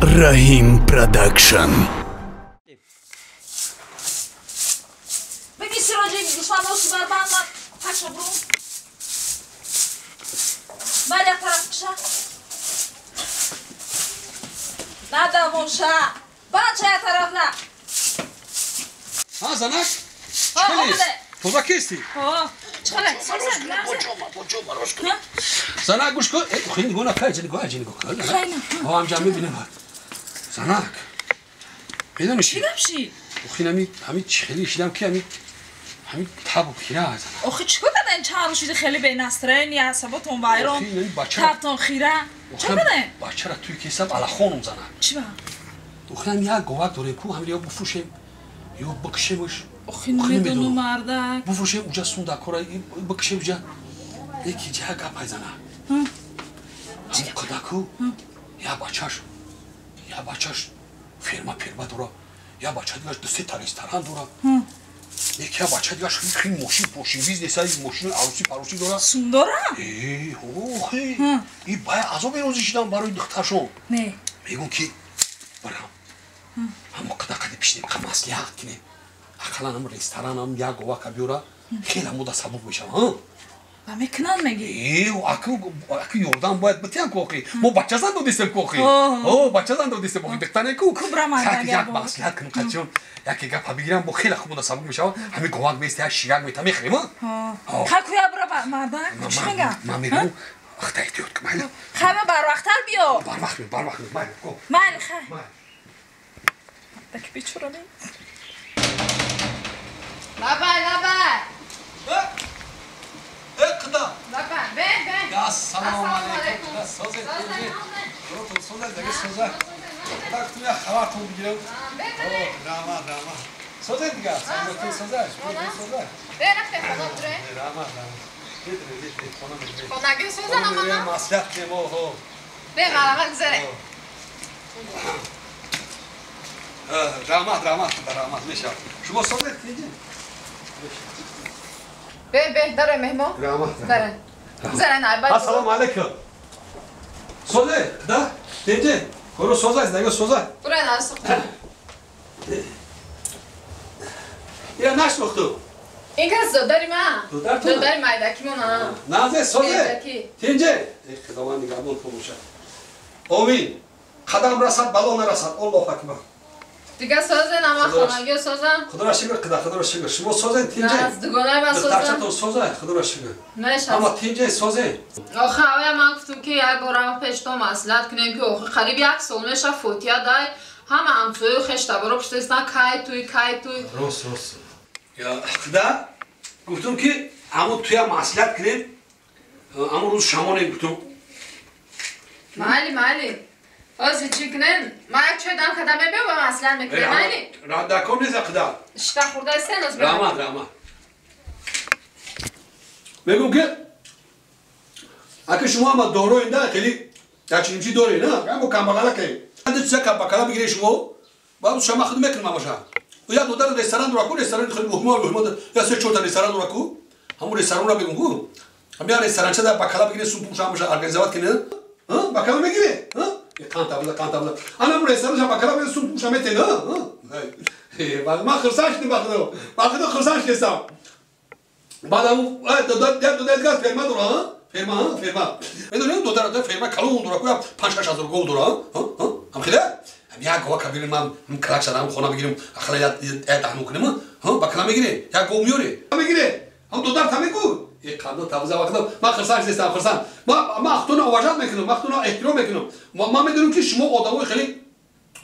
Rahim Production. Bagi Siraji Gusmano Subarbanla Paşa Brum. Maria Tarafça. Nada Monşa. Bahçeye tarafla. Ha Zanak. Çıkalım. Toza kesti. Çıkalım. Poçoma roşka. Zanak kuşko. Şimdi gona kaycını koyacını koy. O amcamı bile var. Zanak. Benim işim. Bilmem şey. Oxinami hamit cheli işlem ki hamit tabu khira. Oxi çıkmadan çağrışıydı xeli beynastren ya sabaton bayram. Tapton xira. Çıkmadan. Bachara tuy kesab ala xonum Zanak. Çiva. Oxinam ya govak dore ku hamil yo bufuşem. Yo bakışemiş. Oxin medonu mardak. Bufuşem uca sunda koray bakışem uca. Eki jaha kapay Zanak. Kadaku. Ya bachash. Ya bachash. Firma dura. Ya bacha digash dse restoran dura. Neki ya bacha digash xin moshi biznes ay moshi arusi dura. Sundora? Ohe. İ baya azob rozishdan baroy dixtashon. Ne? Megun ki baram. Ham qadaqadi pishnim qamasliaq kine. Aqalanam restoranam ya gova kabiora. Khela muda sabuk bisham, ha? Va meknan megi. Akı yordan boyat bitiyan koqi. Mo bachazan do desem koqi. Bachazan do desem koqi. Bektane ku. Kubramanda ya baslihat kın qaçon. Ya ki gap habigiran bu khela muda sabuk bisham. Hami govak besti ya shigak metami khima. Kalkuya bura mardak. Çıkınga. Mamiru. Axta etiyot kmayla. Xame barvaqtar biyo. Barvaq. Mayli xa. Tak bichura men. Laba. Qıda. Laba, ben. Ya assalomu alaykum. So'z ayting. So'z ayting. Qıda kuya xabar to'p bigirib. Rama. So'z ayting. So'z ayting. Ben afte xona ture. Rama. Xonagi so'zan amana. Maslahat demo ho. Ben maraq güzel. Rama. Neşa. Şuma so'z ayting. Ben dare mehmo. Rama. Dare. Zara nayba. Assalomu alaykum. So'z ayting. Qıda. Tenge. Ko'ro so'z ayting. So'z ayting. Buraya nasıl? Ya naş vaqtu. İnkaz dodari ma. Dodar Dodari ma da kimona. Naze soze. Tence. Xudovan nigahbon furusha. Amin. Qadam rasat balona rasat. Allohu akbar. Diga sozen ama xonagi sozen. Xudoga shukr qida, xudoga shukr. Shimo soze tence. Naz dugonay ma sozen. Tarcha to soze, xudoga shukr. Nesh. Ama tence soze. آخه اوه من گفتم که یک بارم پیشتا مسئلت کنیم که آخه قریب یک سال میشه فوتیا دای همه همسوی خشتا برو پشت ایستن کای توی Rost. Ya qida guftum ki amu tuya maslahat kinib. Amu roz shamone guftum. مالی از هیچی کنن ما یک چای دام خدمه بیو با مسئلت میکنه مالی Rada kom neza qida. اشتا خورده استن از Rama. Begum ki Akı şuma ama doğru oyunda keli yaşımcı doğru oyunda. Ben bu kambagala keli. Ben de size kambagala bir girişim o. Ben bu şama xidmet etmem başa. O ya dodar restoran duraku restoran xidmet muhmal. Ya se çorta restoran duraku. Hamu restoranına begum ku. Hem ya restorança da bakala bir girişim suntum şamışa organizavat kene. Ha? Bakala mı gire? Ha? Kantabla. Ana bu restorança bakala bir suntum şamete ha? Bak ma xırsaç ni bakdo. Bakdo xırsaç desam. Badam dodar gaz ferma dura ha? Ferma. Edon dodar ferma kalon dura ku ya panşaş hazır gol dura ha? Am khila? Am ya gova kabirim am krak şaram xona bigirim akhla ya tahnu kunema ha? Bakala mı gire? Ya gomyore. Am gire. Am dodar tamam ku. Kando tabuza vakda ma xırsaç desam xırsan. Ma axtona avajat mekinom, axtona ehtiram mekinom. Ma medurum ki şuma odamo xeli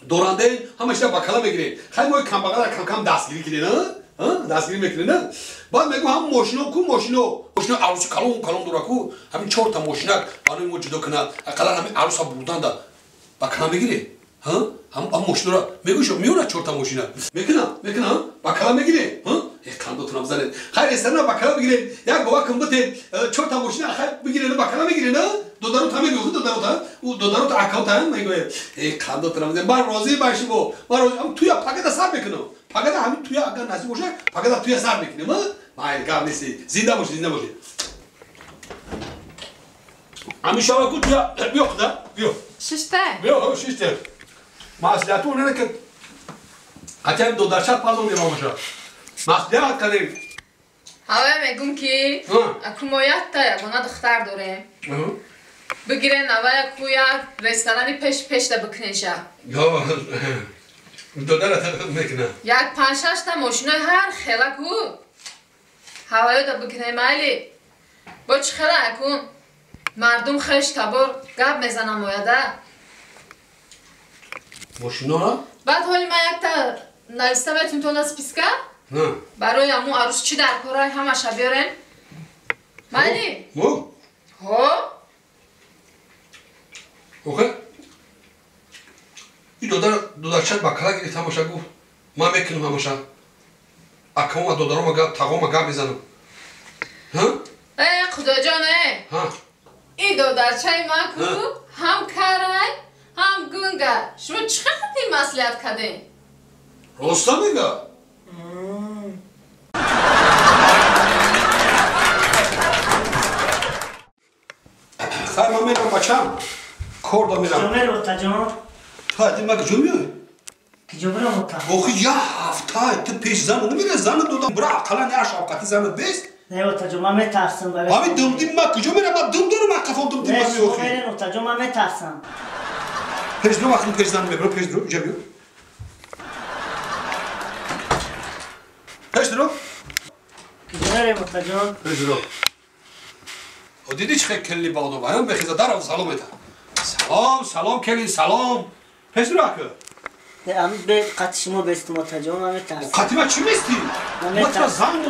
dorande ham işte bakala mı gire? Hay moy kambagala kam dasgiri kine ha? Dasgiri mekiline. Bad megu ham moshino arusi kalon duraku hamin çorta moshina anu mo judo kana akalan hamin arusa buradan da bakana megire ha ham moshino megu şu miura çorta moshina mekina bakala megire ha kando tunamzane hayır sana bakala megire ya gova kımbıte çorta moshina hay megire bakala megire na dodaru tame yok dodaru ta akauta megu kando tunamzane bar rozi başı bu bar am tuya pagada sar mekino pagada hamin tuya agar nasip olacak pagada tuya sar mekino mu Hayır kahvesi. Zinda boş. Ami şava kut ya yok da yok. Şişte. Yok şişte. مسئولیت اونه که قطعا دو درصد پازو میرم باشه مسئولیت کردیم هوا میگم که اکو مایت تا یگانه دختر داره بگیره نوه اکو یک رستورانی پیش ده بکنیشه یا دو درصد میکنه یک 5-6 تا ماشینای هر خیلی کو هوایی ده بکنه مالی با چه خیلی اکون مردم خیش تبار گب میزنم مایده ماشینا را؟ بعد حالی من یک تا نویسته بهتون تو نسپیسکه نه برای امو عروس چی در کارای همه بیارن مالی مو ها اوه این دو درصد بکلا گیری تماشا گفت ما میکنم همشا اکم و دو درم گاب تاگم گاب میزنم ها خدا جانه ها این دو درچه ما کو هم کارای هم گونگه شما چه خیلی مسئولیت کردین راستا میگه خیر من میرم بچم کار دا میرم کجا میره اوتا جان؟ تو حتی ما کجا میای؟ کجا برم اوتا؟ آخه یه هفته تو پیش زن نمیره زن دادم برا اقلا نه شفقتی زن بیست نه اوتا جان من میترسم برای همین دمدیم ما کجا میرم من دم دارم من کفام دمدیم نه من شما میوخی میرین اوتا جان من میترسم پیش درو وقتی پیش زن میبرم پیش درو اینجا بیو پیش درو کجا میریم اوتا جان؟ پیش درو و دیدی چه کلی باغدو بایم بخیزه در و سلام ایتا سلام کلی سلام پیش درو اکه امی به قط شما بستم اوتا جان من میترسم قطیمه چی میستی؟ من مطرح زن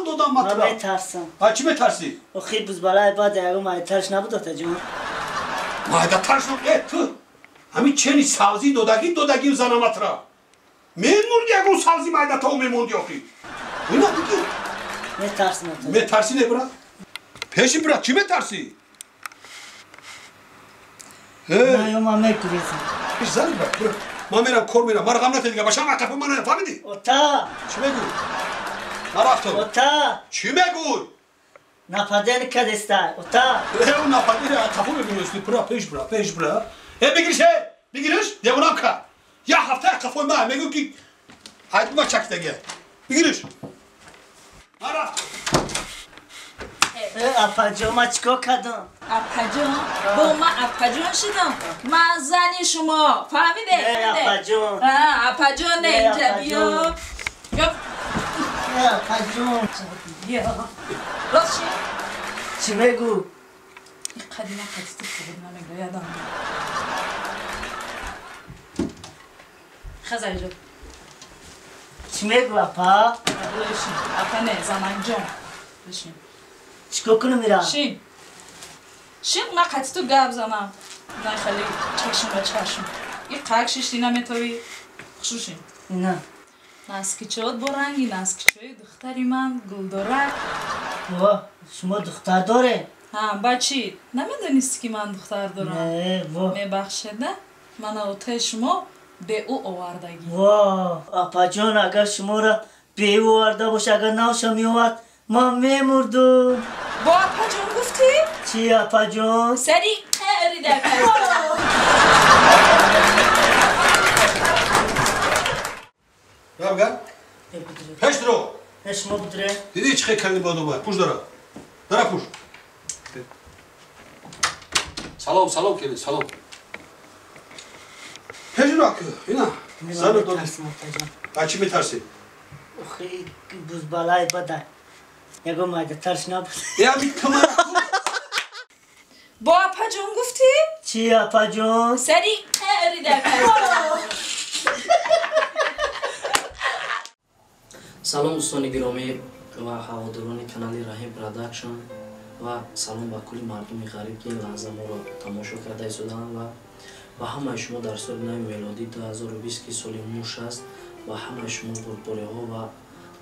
دادم من مطرح میترسم چی میترسی؟ اخی بزبالای بعد اگه من ترش نبود اوتا جان مایده ترس نبود تو همین چنی سازی دودگی زنه مطرح میموندی اگه اون سازی مایده تا میموندی آخی اینا بگی میترسم اوتا جان میترسی نبرا؟ پیشی برا چی میترسی؟ نه یا من میگریزم پیش زنی برا من میرم کار میرم من رقم نتی دیگه باشم اکفه من نفهمیدی؟ اوتا چی میگو؟ نرفتم اوتا چی میگو؟ نپدن کدسته اوتا اون نفهمیده اکفه میگویستی برا پیش برا بگیرش دیوانم که یه هفته اکفه من میگو که حید ما چک دیگه بگیرش نرفت اپا جان من چیکار کردم؟ اپاجون با من اپاجون شدم من زنی شما فهمیده؟ نه اپا جان اپاجون نه اینجا بیا نه اپا جان بیا راست چی؟ چی میگو؟ این قدیمه قدیتی خود نمیگه یادم خزای جو چی میگو اپا؟ بشین اپا نه زمان جون بشین چیکار کنم میرم؟ شین من قطی تو گب زنم نه خیلی چشم به چشم این قرق شیشتی نمیتوی خشوشین نه نسکیچهات با رنگی نسکیچه دختری من گلدارک وا شما دختر داره؟ ها بچی نمیدونستی که من دختر دارم نه وا میبخشده من اوته شما به او آوردگی وا اپا جان اگر شما را به او آورده باشه اگر نوشم میومد من میمردم با اپا جون گفتی؟ چی اپا جان؟ سری قری در کاری بگم پیش درو نه شما بدره؟ دیدی چه کلی بادو باید پوش داره پوش سلام کلی سلام پیش درو اکه اینا زن داری میترسم اپا جان بچی میترسی اخی بزبالای بده یکو مایده ترش نبود یا میتمر با اپا جون گفتی؟ چی اپا جان؟ سری قری در کاری سلام دوستان گرامی و هواداران کانال رحیم پروداکشن و سلام به کل مردم غریب که این لحظه ما را تماشا کرده ایستادند و همه شما در سال نو میلادی 2020 که سال موش است و همه شما بردباری ها و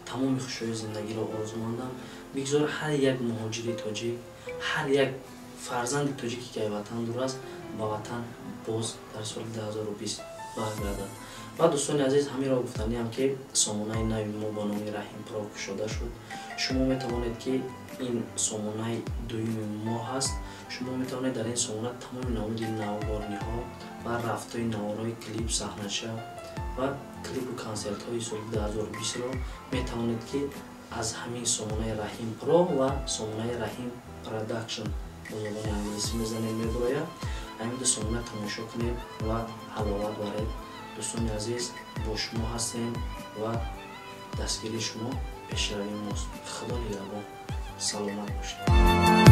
تمام خوشی زندگی را آرزو ماندم. بگذار هر یک مهاجری تاجیک هر یک فرزند تاجیکی که وطن دور است ба ватан боз дар соли 2020 баргардад. ва дӯстони азиз, ҳамиро гуфтаниам ки сомонаи нави мо бо номи Раҳимпуро кушода шуд. Шумо метавонед ки ин сомонаи дуюми мо ҳаст. Шумо метавонед дар ин сомона тамоми намуди навборниҳо ва рафтои наворои клип, саҳнаша ва клипу консертҳои соли 2020-ро метавонед ки аз ҳамин сомонаи Раҳимпуро ва сомонаи Раҳим Production бо забони англисӣ мезанед мебурояд. ҳамин сомона тамошо кунед ва ҳаловат баред. дӯстони азиз, бо шумо ҳастем ва дастгири шумо пешрави мост. худо нигаҳбон. саломат бошед.